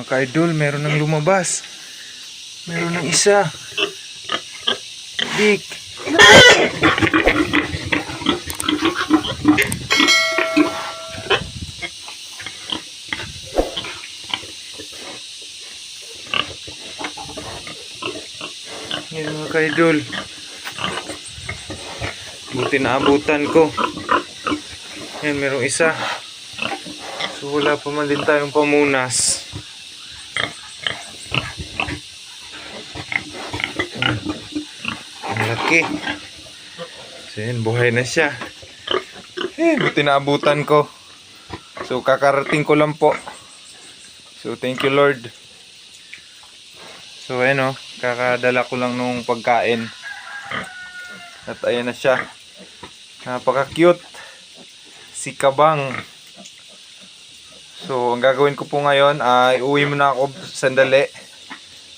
Mga ka-idol, meron nang lumabas. Meron nang isa. Big. Yan mga ka-idol. Buti naabutan ko. Yan, merong isa. So wala pa man din tayong pamunas. Ang laki. So yan, buhay na siya. Buti naabutan ko. So kakarating ko lang po. So thank you Lord. So ayan o, kakadala ko lang nung pagkain. At ayan na siya. Napaka cute. Si Kabang. So ang gagawin ko po ngayon ay uwi muna ako sandali.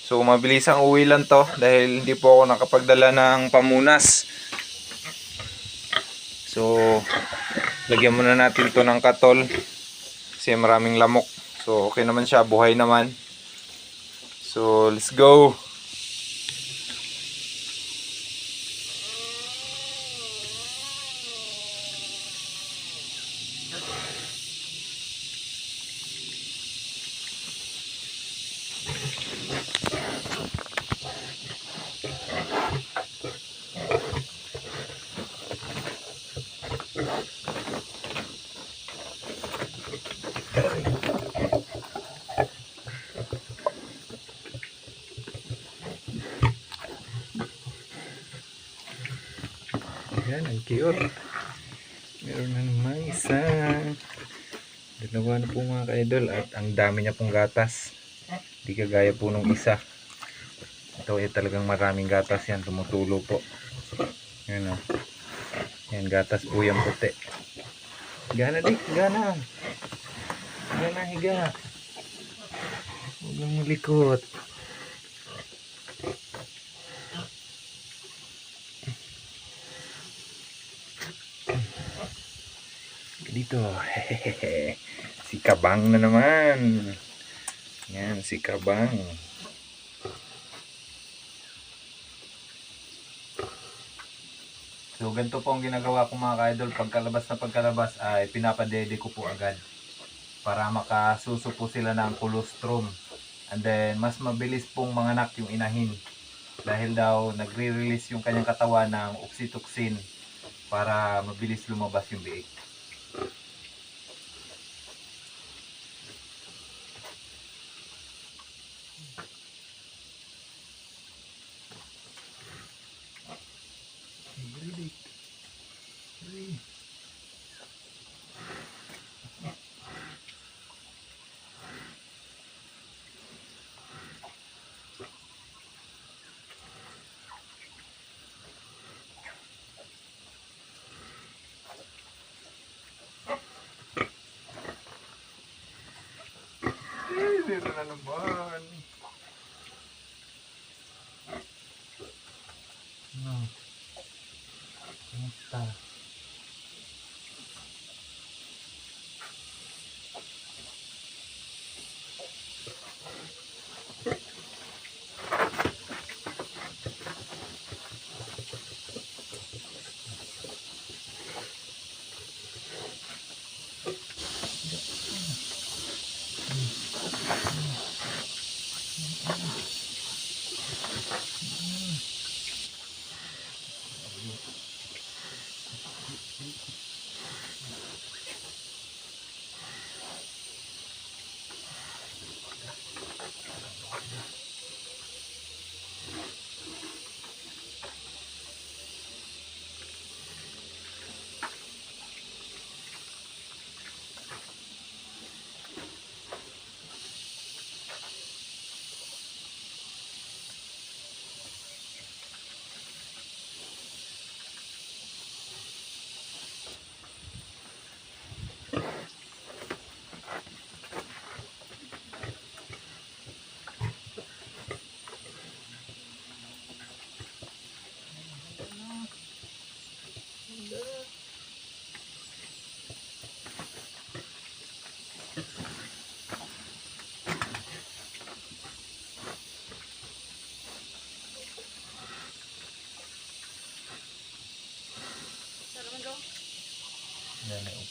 So mabilis ang uwi lang to dahil hindi po ako nakapagdala ng pamunas. So lagyan muna natin to ng katol kasi maraming lamok. So okay naman siya, buhay naman. So let's go. Yan, ang cute. Meron na naman isa. Dalawa na po mga ka-idol at ang dami niya pong gatas. Di kagaya po nung isa. Ito ay talagang maraming gatas yan. Tumutulo po. Yan o. Yan, gatas po yung puti. Higa na dik, higa na. Higa na, higa. Huwag lang malikot. Dito. Hehehe. Si Kabang na naman. Yan, si Kabang. So ganito po ang ginagawa ko mga ka-idol. Pagkalabas na pagkalabas ay pinapadede ko po agad para makasuso po sila ng colostrum. And then mas mabilis pong manganak yung inahin dahil daw nagre-release yung kanyang katawan ng oxytocin para mabilis lumabas yung biik. Dito na naman. Kumusta?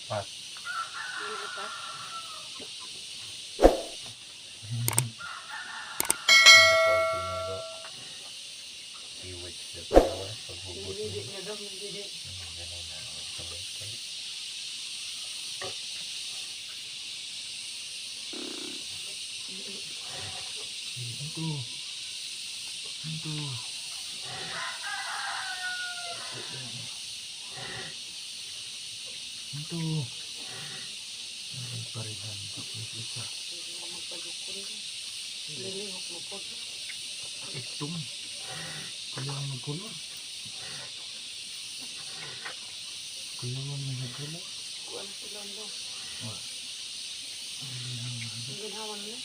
Pas. Ang dakol primero. I-wait siya pagkawa. Paghugot mo. Ganun na. Sabay-sabay. Ito. Ito. Ito. Ang parihan. Isa. Itong. Kailangan magkulor. Kailangan magkulor. Wah. Ginawa naman.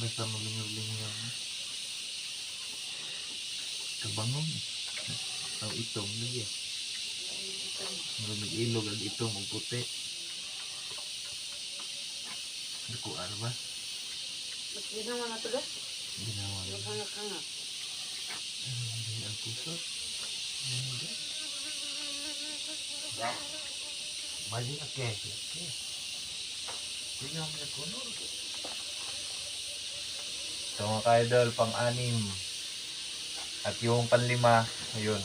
Basta malingaw-lingaw. Kabangon. Ang itong lagi. Mag-ilog ang itong ang puti. Nakuan ba? Ginawa na ito ba? Ginawa na. Hangak-hangak. Hindi ang pusot. Hindi. Balik na kaya. Tingnan mo na kunor. So mga ka-idol, pang-anim. At yung panlima, ayun.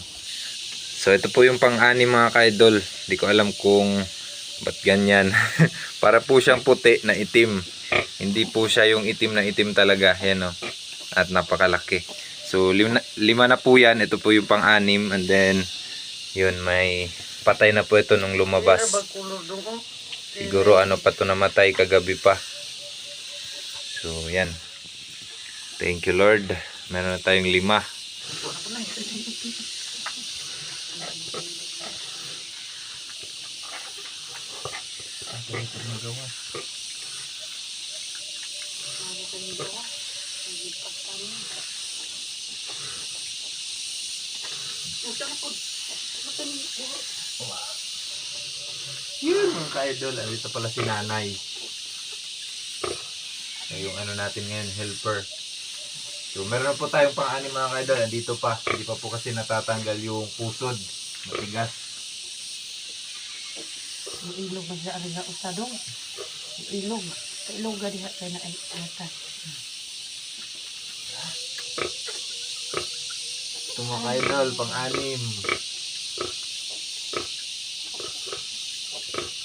So ito po yung pang-anim mga ka-idol. Di ko alam kung ba't ganyan. Para po siyang puti na itim. Hindi po siya yung itim na itim talaga. Yan o. At napakalaki. So lima na po yan. Ito po yung pang-anim. And then, yun, may patay na po ito nung lumabas. Siguro ano pa ito namatay kagabi pa. So yan. Thank you Lord. Meron na tayong 5. Yun mga ka-idol. Dito pala si nanay. Yung ano natin ngayon, helper. So meron na po tayong pang-anim mga ka-idol. Andito pa. Hindi pa po kasi natatanggal yung pusod. Matigas. Yung ilog ba siya aring usadong? Yung ilog. Ilog ga diha kay na ay atas. Ito mga ka-idol, pang-anim.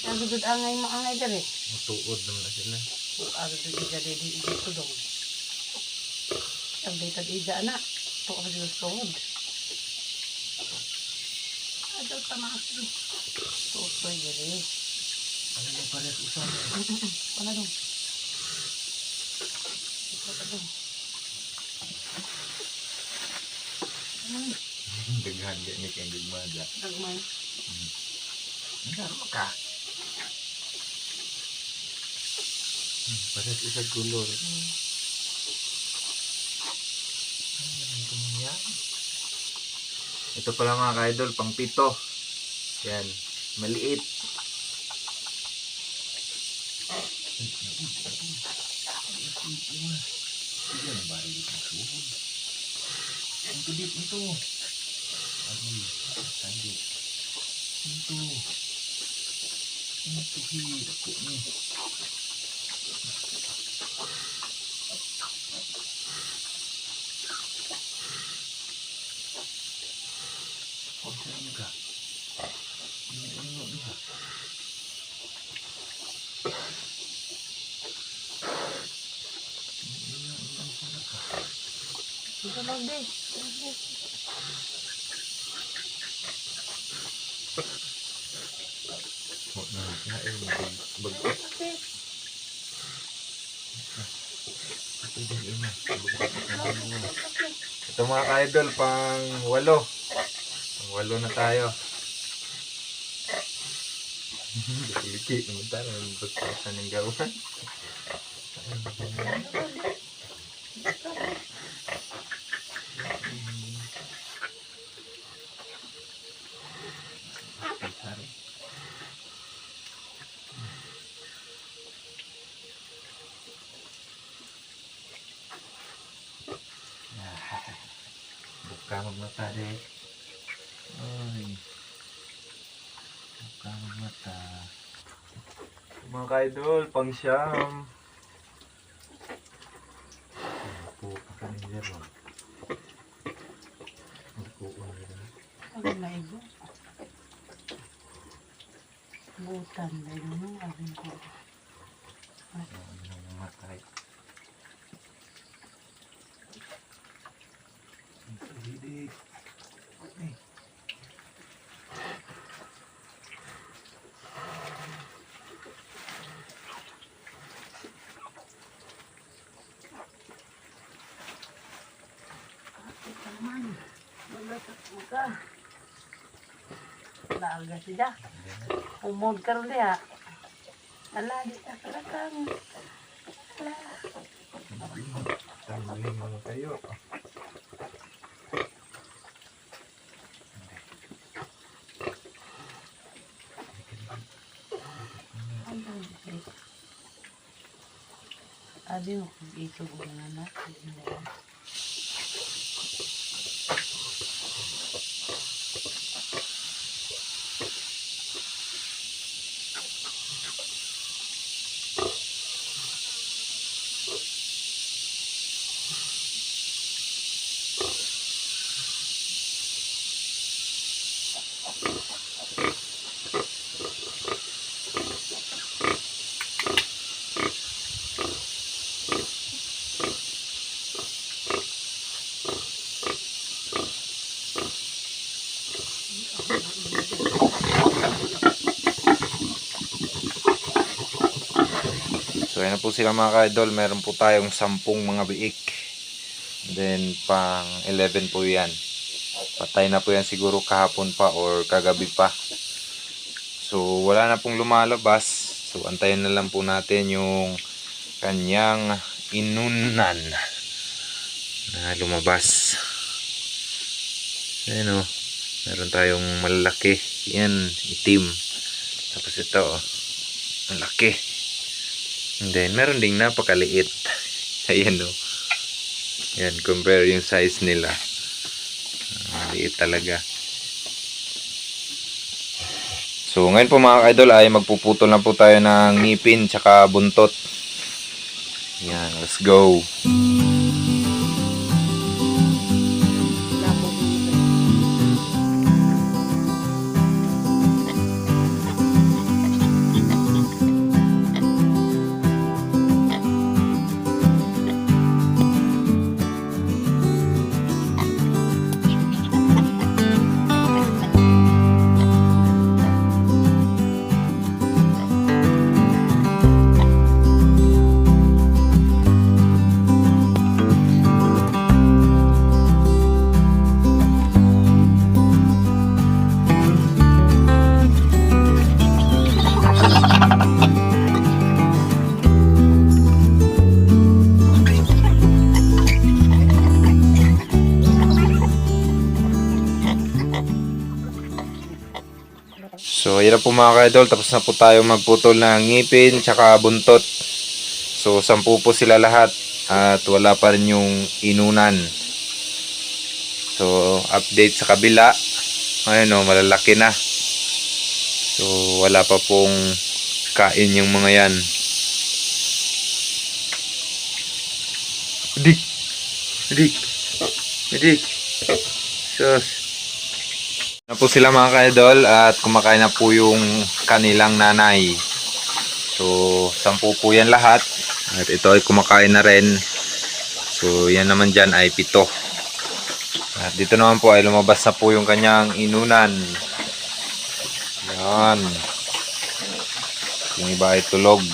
Agudud angay mo angay dere. Matuod naman na sila. Agudud ija dedi ija tudong. Ang daytad ija anak. To agudud sod. Adaw tamasin. To soy dere. Ano yung pares usama? Wala dong. Wala dong. Daghan din ni kang gugmada. Dagmay. Ano ka? Pares usag kulor. Ito pala mga ka-idol, pang 7. Yan, maliit. Ang tudip nito. Agoy, sandi. Ito. Ito hihir ako ni. Saan ka? Ano diha? Ito lang din. Ito mga ka-idol, pang 8. Pang 8 na tayo. Liki naman tayo. Basta ng gawan. Buka magmata deh. Ay. Mga ka-idol, pang siyam. Po, kanin dyan. Ano na ibo? Butan, dahil mo, abin ko. Matay. Hidik. Okay. Taman, magatak mo ka. Laga siya. Umod ka rin niya. Ala, di ka talagang. Ala. Tamaling mga kayo. Abi mo kung isubo na natin. So ayan na po sila mga ka-idol. Meron po tayong 10 mga biik. Then pang 11 po yan. Patay na po yan siguro kahapon pa or kagabi pa. So wala na pong lumalabas. So antayin na lang po natin yung kanyang inunan na lumabas. Ayan o. Meron tayong malaki. Yan, itim. Tapos ito o. Malaki. And then, meron ding napakaliit. Ayan o. Yan, compare yung size nila. Maliit talaga. So, ngayon po mga ka-idol ay magpuputol na po tayo ng ngipin tsaka buntot. Yan, let's go. So, hirap po mga ka-idol. Tapos na po tayo magputol ng ngipin tsaka buntot. So, 10 po sila lahat. At wala pa rin yung inunan. So, update sa kabila. Ayun o, malalaki na. So, wala pa pong kain yung mga yan. Hidik! Hidik! Hidik! Sus! Na po sila mga ka-idol at kumakain na po yung kanilang nanay. So, 10 po yan lahat. At ito ay kumakain na rin. So, yan naman dyan ay 7. At dito naman po ay lumabas na po yung kanyang inunan. Yan. Yung iba ay tulog.